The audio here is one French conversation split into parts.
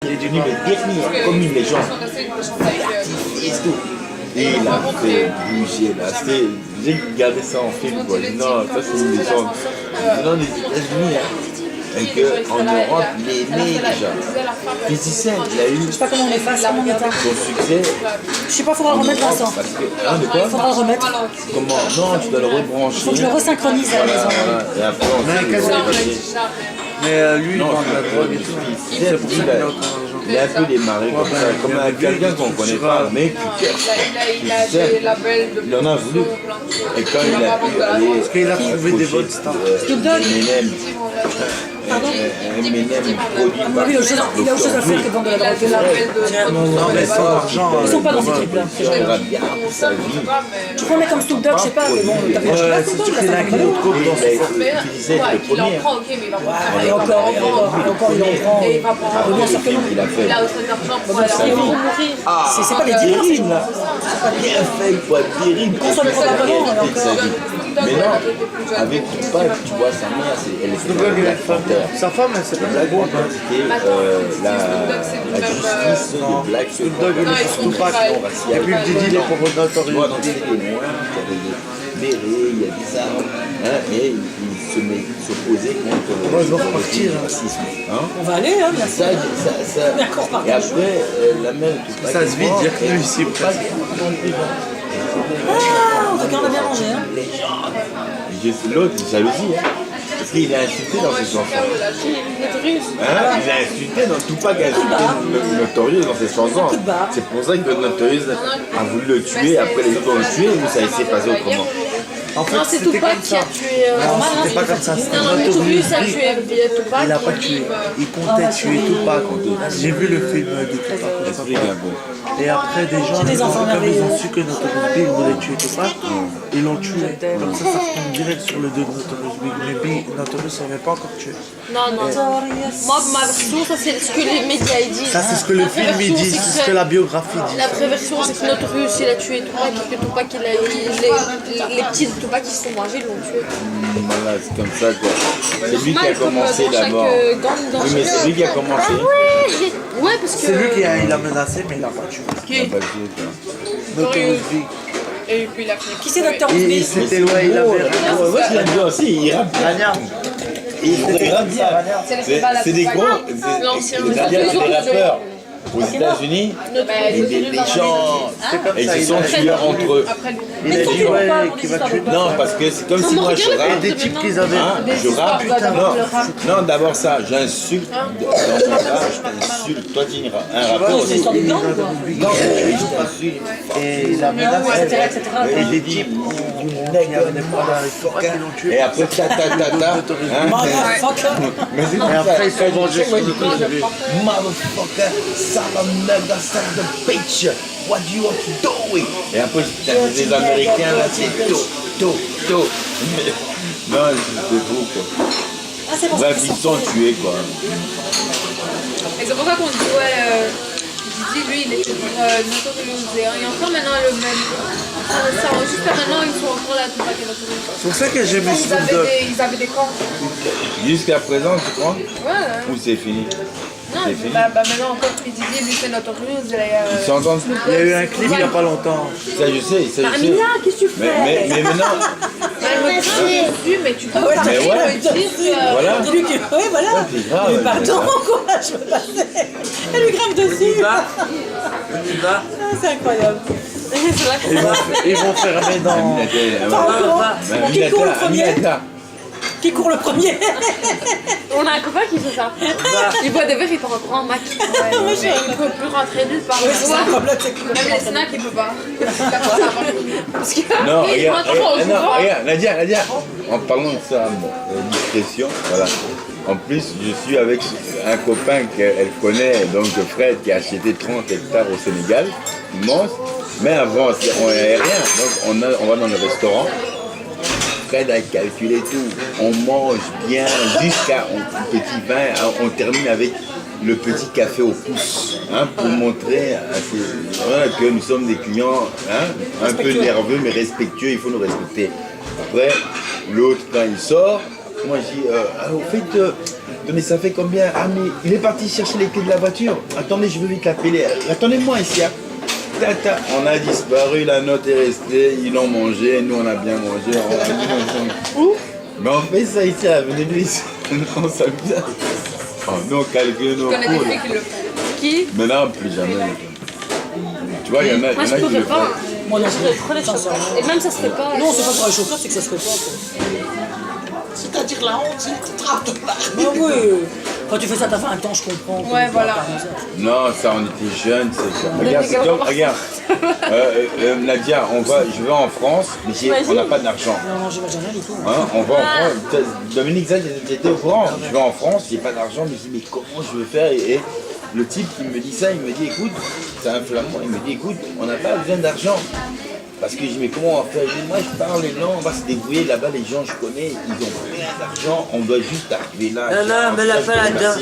Il est devenu le dernier, comme une légende. Et tout. Et il a fait bouger là. J'ai regardé ça en film. Quoi. Non, ça c'est une légende. Non, les États-Unis, hein, et qu'en Europe, il est né déjà. Physicien, il a eu. Je sais pas comment on efface, comment on éteint. Son succès. Je sais pas, faudra le remettre Vincent. Parce que, hein, de quoi? Faudra le remettre. Comment? Non, tu dois le rebrancher. Faut que je le resynchronise à la maison. Voilà. Et après, on sait que c'est passé. Mais lui, il Non, vend de la drogue et tout. c'est pour ça qu'il il a un peu démarré comme ça, comme quelqu'un qu'on ne connaît pas, mais qui sait. Il en a voulu. Et quand il a pu aller. Parce qu'il a trouvé des bonnes stars. Eminem produit par. Il a autre chose à faire que de vendre de la drogue. Non, mais sans argent. Ils sont pas dans ces trucs-là. Il aura bien sa vie. Tu prends un mec comme Snoop Dogg, je sais pas, mais bon, t'as fait Ouais, c'est sûr qu'il a un kilo de coke dans son Il utilisait le premier. Et encore, il en prend. Bien sûr que non. Il a fait. C'est pas des directives, là. Bien fait, il faut être terrible. Qu'on soit le probablement, Mais non, avec Tupac, tu vois, sa mère, elle était dans la frontière. Sa femme, elle s'appelle Black Black Panther, c'était la justice de Black Dog, il est sur Tupac. Et puis Didi, il est pour Tu vois, Notorious. donc c'était des noirs qui avaient des bérets, il y a des armes, hein, et ils s'opposaient contre On va repartir, le racisme. Hein. On va aller, hein, bien sûr. D'accord, Et après, la mère de Tupac. Ça se vide, dire que lui, ici, Tupac presque. est en prison. Ah, donc on a bien mangé, hein. L'autre, il jalousie, hein. Parce qu'il a insulté dans ses chansons. Hein? Il a insulté dans Tupac a insulté Notorious dans ses chansons. C'est pour ça que Notorious a voulu le tuer, après les autres ont le tué, ou ça s'est passé autrement? En fait, Non, c'est c'était Tupac comme qui a ça. tué. Non, c'était pas comme ça. C'était Non, mais Notorious Notorious a Big. tué Tupac. Il a pas tué. Il comptait tuer Tupac. J'ai vu le film de Tupac. Explique un peu. Et après, des gens, des enfants comme ils merveilleux. ont su que Notorious Big voulait tuer Tupac, ils l'ont tué. Comme ça retombe direct sur le dos de Notorious Big. Mais Notorious ne l'avait pas encore tué. Non, non. Moi, ma version, ça c'est ce que les médias ils disent. Ça, c'est ce que le La vraie film il version, dit, c'est c'est ce que la biographie dit. La vraie version, c'est que Notorious il a tué Tupac et que Tupac il a les petits de Tupac qui se sont mangés, ils l'ont tué. Voilà, c'est comme ça quoi. C'est lui qui a commencé Dans chaque d'abord. gang, dans Oui, mais c'est lui qui a commencé. Ouais, parce que. C'est lui qui a, il a menacé, mais il l'a pas tué. Il a pas tué, quoi. Notorious Big. Et puis il a fini. Qui c'est, Dr. Et Smith? c'était, ouais, il avait Ouais, je l'aime bien aussi, il rappe. Rania. Il rappe ça. C'est des gros. L'ancien. C'est-à-dire des rappeurs aux États-Unis et des gens. Et ils se sont tués entre eux. Il a dit, ouais, qui va tuer. Non, parce que c'est comme si moi je Et rappe. des types qu'ils avaient. Hein, je rappe. Non, d'abord ça, j'insulte. Dans mon cas, je t'insulte. Toi, tu es un rappeur C'est aussi. l'histoire du gang, quoi. Non, je t'insulte. Et il a menacé. Etc. Et des types qui avaient des problèmes avec Tupac, ils l'ont tué. Et après, ta. Hein, Motherfucker. mais c'est Et après, ils sont vengés sur Notorious Big. Motherfucker, son of nigga, son of bitch, what you want to do? Et après, t'as des Américains là, c'est tout. Non, c'est fou quoi. Ah, c'est pour ça Bref, qu'ils ils sont sont tués quoi. Et c'est pour ça qu'on dit, ouais, Didi, lui, il était pour Notorious. Et encore maintenant le même. Jusqu'à maintenant, ils sont encore là, Tupac et Notorious. C'est pour ça que j'ai mis Snoop Dogg. Ils avaient des camps. Jusqu'à présent, tu crois? Ouais. Ou c'est fini? Non, C'est fini. bah maintenant encore, puis Didi, lui, c'est Notorious. Ils s'entendent? Il y a eu un clip il n'y a pas longtemps. Ça, je sais. Armina, qu'est-ce que tu fais? Mais maintenant, Elle me dit dessus, mais tu peux Ouais, pas mais ouais. me dire voilà. Dis-lui que. Ouais, voilà. c'est grave, Mais pardon, quoi, je peux passer. Elle lui grimpe dessus. Ah, c'est incroyable. Ils vont fermer dans. Qui court le premier? Qui court le premier? On a un copain qui fait ça. Il boit des verres, il part en Mac. mais il peut plus rentrer nulle part. Oui, c'est ça, comme là, c'est cool. Même les snacks, il peut pas. Parce que. Non, il regarde, rentre au non, jour. regarde, Nadia, en parlant de ça, discrétion, voilà. En plus, je suis avec un copain qu'elle connaît, donc Fred, qui a acheté 30 hectares au Sénégal, immense. Mais avant, on n'avait rien, donc on va dans le restaurant. Fred a calculé tout. On mange bien jusqu'à un petit vin, on termine avec le petit café au pouce, hein, pour montrer voilà, que nous sommes des clients un peu nerveux mais respectueux, il faut nous respecter. Après, l'autre quand il sort, moi je dis, au fait, Attendez, ça fait combien? Ah, mais il est parti chercher les clés de la voiture. Attendez, je veux vite l'appeler. Attendez-moi ici. Hein. Tata. On a disparu, la note est restée, ils l'ont mangé, nous on a bien mangé. Où? Mais on fait ça ici à l'avenue de Lys. On s'amuse. Oh, nous on calcule nos Je connais cours. des filles qui le font. Qui? Mais là, plus jamais. Tu vois, il y en a, Moi, je qui pourrais le pas. font. Moi, non, c'est sincèrement. Et même ça se fait pas. Non, c'est pas pour les chauffeurs, c'est que ça se fait pas. Quoi. C'est-à-dire la honte, c'est que tu trappes de la Ah oui, quand tu fais ça, t'as 20 ans, je comprends. Ouais, voilà. Non, ça, on était jeunes, c'est ça. Regarde, c'est comme, regarde. Nadia, je vais en France, mais on n'a pas d'argent. Non, j'imagine rien du tout. Hein, on va en France. Dominique, ça, j'étais au courant. Je vais en France, j'ai pas d'argent, mais je dis, mais comment je veux faire et le type qui me dit ça, il me dit, écoute, c'est un flamand, il me dit, écoute, on n'a pas besoin d'argent. Parce que je dis, mais comment on va faire? Je dis, moi, je parle les langues, on va se débrouiller là-bas, les gens, je connais, ils ont plein d'argent, on doit juste arriver là. Non, mais la pas la dame.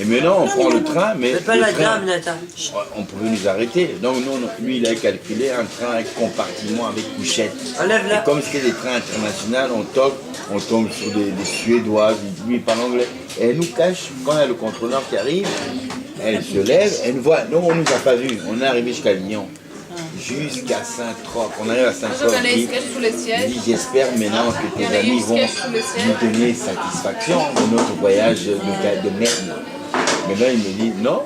Et maintenant, on prend le train, mais. C'est pas le la train, dame, Nathan. on pouvait nous arrêter. Donc, non, lui, il a calculé un train avec compartiment, avec couchette. Enlève-la. Et comme c'était des trains internationaux, on tombe sur des Suédois, lui, il parle anglais. Et elle nous cache, quand il y a le contrôleur qui arrive, elle se lève, elle nous voit. Non, on ne nous a pas vus. On est arrivé jusqu'à Lyon. Jusqu'à Saint-Troc. On arrive à Moi, Saint-Troc. j'en ai des sketchs sous les Je sièges. dis, j'espère maintenant que Il y en tes a amis une vont sketch sous le ciel. nous donner satisfaction de notre voyage de merde. Mais là, il me dit, non,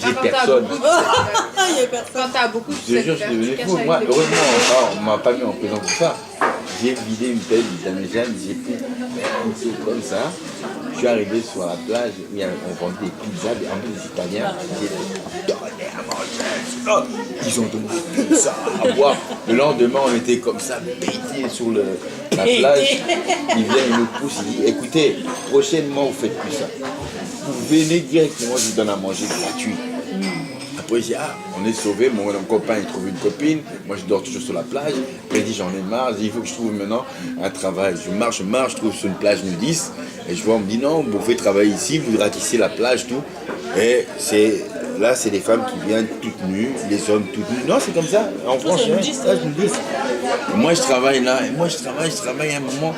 j'ai personne. Il y a personne. Quand t'as beaucoup de Je te jure, je secteurs, suis devenu tu fou. caches Moi, avec des heureusement, on m'a pas mis en prison pour ça. J'ai vidé une pelle d'Itamégène, j'ai pris un couteau comme ça. Je suis arrivé sur la plage, où on vendait des pizzas, en plus des Italiens. J'ai donné à manger. Oh, ils ont donné tout ça à boire. Le lendemain, on était comme ça, pété sur la plage. Il vient, il nous pousse, il dit, écoutez, prochainement, vous faites plus ça. Vous venez directement, je vous donne à manger gratuit. Après, j'ai dit, ah, on est sauvés, mon copain, il trouve une copine, moi je dors toujours sur la plage. Après, il dit, j'en ai marre, il faut que je trouve maintenant un travail. Je marche, je trouve sur une plage nudiste, et je vois, on me dit, non, vous pouvez travailler ici, vous ratissez la plage, tout. Et là, c'est des femmes qui viennent toutes nues, les hommes toutes nus. Non, c'est comme ça, en France, plage nudiste. Et moi, je travaille là, et moi, je travaille à un moment,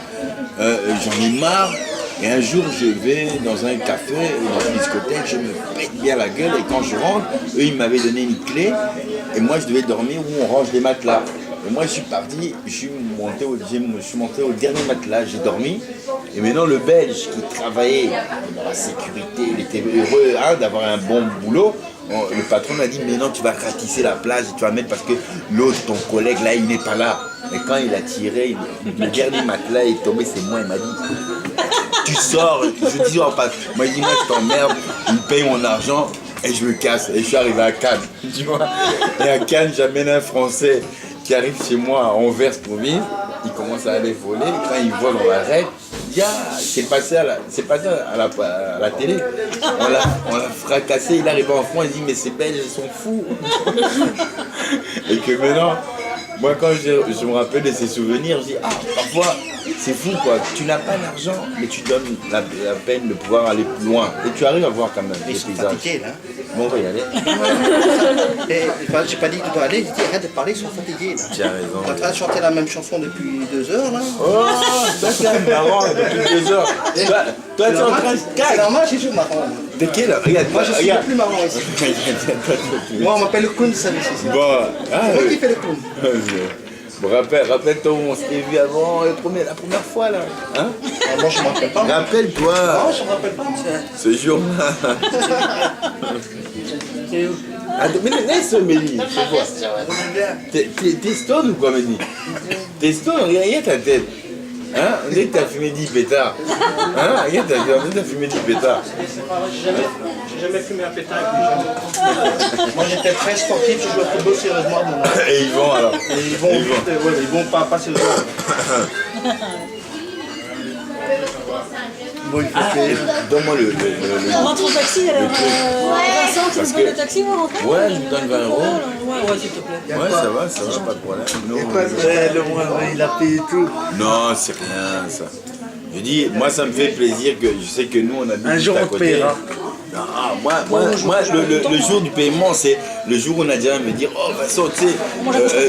j'en ai marre. Et un jour, je vais dans un café ou dans une discothèque, je me pète bien la gueule et quand je rentre, eux, ils m'avaient donné une clé et moi, je devais dormir où on range les matelas. Et moi, je suis parti, je suis monté au dernier matelas, j'ai dormi. Et maintenant, le Belge qui travaillait dans la sécurité, il était heureux d'avoir un bon boulot. Le patron m'a dit, mais non, tu vas ratisser la plage et tu vas mettre parce que l'autre, ton collègue, là, il n'est pas là. Et quand il a tiré, le dernier matelas est tombé, c'est moi, il m'a dit, tu sors, je dis, oh, pas. Moi, il dit, moi, je t'emmerde, il me paye mon argent et je me casse. Et je suis arrivé à Cannes, tu vois. Et à Cannes, j'amène un Français qui arrive chez moi à Anvers pour vivre. Il commence à aller voler. Quand il vole, on l'arrête. Il dit, ah, c'est passé à la télé. On l'a fracassé. Il arrive en France, il dit, mais ces Belges, ils sont fous. Et que maintenant, moi, quand je me rappelle de ces souvenirs, je dis, ah, parfois, c'est fou, quoi. Tu n'as pas d'argent, mais tu donnes la peine de pouvoir aller plus loin. Et tu arrives à voir quand même les Ils sont paysages. fatigués, là. Bon, on va y aller. J'ai pas dit que tu dois aller, j'ai dit arrête de parler, ils sont fatigués, là. Tu as raison. On est en train de chanter la même chanson depuis 2 heures, là. Oh, ça c'est marrant depuis 2 heures. Toi, tu es en train de C'est normal, j'ai toujours marrant. T'es qui là? Regarde, Moi, je suis le plus marrant ici. Moi, on m'appelle le clown de service ici. Bon, C'est moi qui fais le clown. Bon, rappelle-toi où on s'était vu avant la première fois là. Hein? Ah, moi, je me rappelle pas. Rappelle-toi Non, je me rappelle pas. ce jour-là. Attends, mais laisse Mélie, c'est quoi? T'es stone ou quoi, Mélie? T'es stone, regarde ta tête. Hein? On dirait que t'as fumé 10 pétards. Hein? Regarde, t'as fumé 10 pétards. J'ai jamais fumé un pétard avec les gens. Moi, j'étais très sportif, je jouais au football sérieusement. Et ils vont alors. Et ils vont vite, ouais, ils vont pas passer le temps. Bon, il faut que... Donne-moi le On rentre en taxi alors. Vincent, tu Parce veux prendre que- le taxi pour rentrer? Ouais, je vous donne 20 euros. Ouais, s'il te plaît. Ouais, ça va, pas de problème. Non, Le mois, il a payé tout. non, c'est rien ça. Je dis, moi ça me fait plaisir que je sais que nous on habite Un juste jour, à on te côté. paiera. Ah, moi le jour du paiement, c'est le jour où Nadia me dire oh Vincent, tu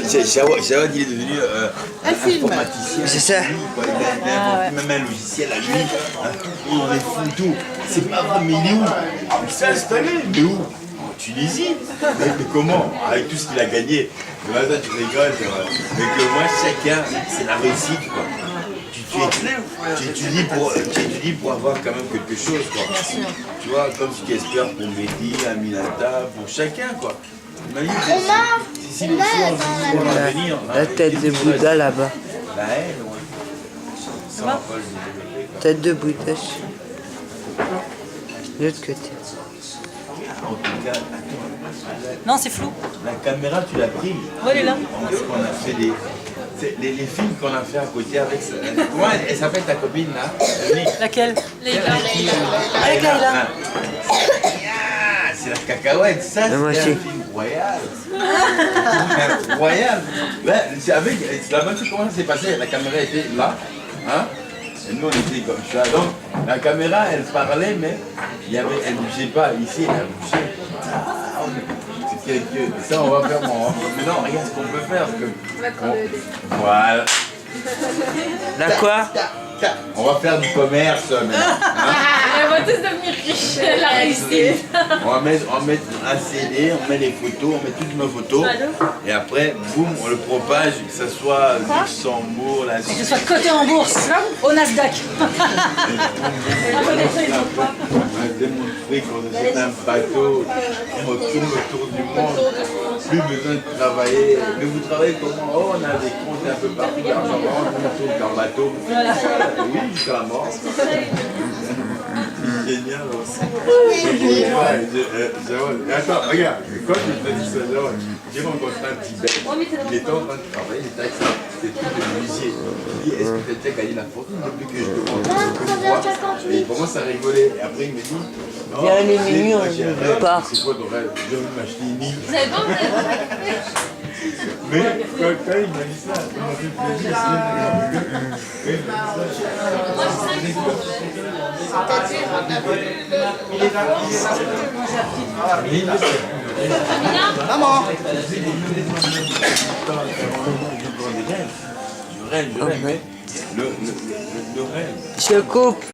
sais, Jawad il est devenu informaticien. C'est ça. Il a inventé même un logiciel à lui, on est fou tout. C'est pas vrai, mais il est où? Il s'est installé, mais où? En Tunisie. Mais comment? Avec tout ce qu'il a gagné. Mais là, tu rigoles, mais que moi chacun, c'est la réussite quoi. Tu étudies pour avoir quand même quelque chose, quoi. Tu vois, comme ce tu espères pour Mehdi, Aminata, pour chacun, quoi. Imagine, si les choses vont venir. La tête de Bouddha là-bas. La haine, ouais. Ça va pas le développer, Tête de Bouddha. De l'autre côté. quoi. En tout cas, attends. Non, c'est flou. La caméra, tu l'as prise. Ouais, elle est là. Parce qu'on a fait les films qu'on a fait à côté avec ça. Comment elle s'appelle ta copine là? Laquelle? Leïla. Avec Laïla. Ah, c'est la cacahuète, ça moi c'est un aussi. film royal. Royal. Ben, c'est avec la même chose comment ça s'est passé. La caméra était là, hein? Et nous on était comme ça. Donc la caméra elle parlait mais elle bougeait pas. Ici elle a bougé. C'est quelque... Ça on va faire. Maintenant regarde ce qu'on peut faire. Voilà. La quoi? On va faire du commerce maintenant. Hein? On va tous devenir riches. Elle a réussi. On va mettre un CD, on met les photos, on met toutes nos photos. Et après, boum, on le propage, que ce soit Luxembourg, la Que ce soit coté en bourse, au Nasdaq. On va démontrer qu'on est un bateau, on tourne autour du monde. Plus besoin de travailler. Mais vous travaillez comment? Oh, on a des comptes un peu partout, l'argent rentre, on tourne qu'en bateau. Oui, jusqu'à la mort. Génial. Attends, regarde, quand je te dis ça, j'ai rencontré un petit bête. Il était en train de travailler, il était avec ses trucs de musée. Il dit, est-ce que tu as gagné la fortune depuis que je te vois? Et il commence à rigoler. Et après, il me dit, non, Il y a un ennemi, on j'ai un ne rêve. pas. C'est quoi ton rêve? J'ai envie de m'acheter une île. Vous avez pas Mais quand il m'a dit ça, ça m'a fait plaisir. Maman. Je rêve, mais le rêve. Je coupe.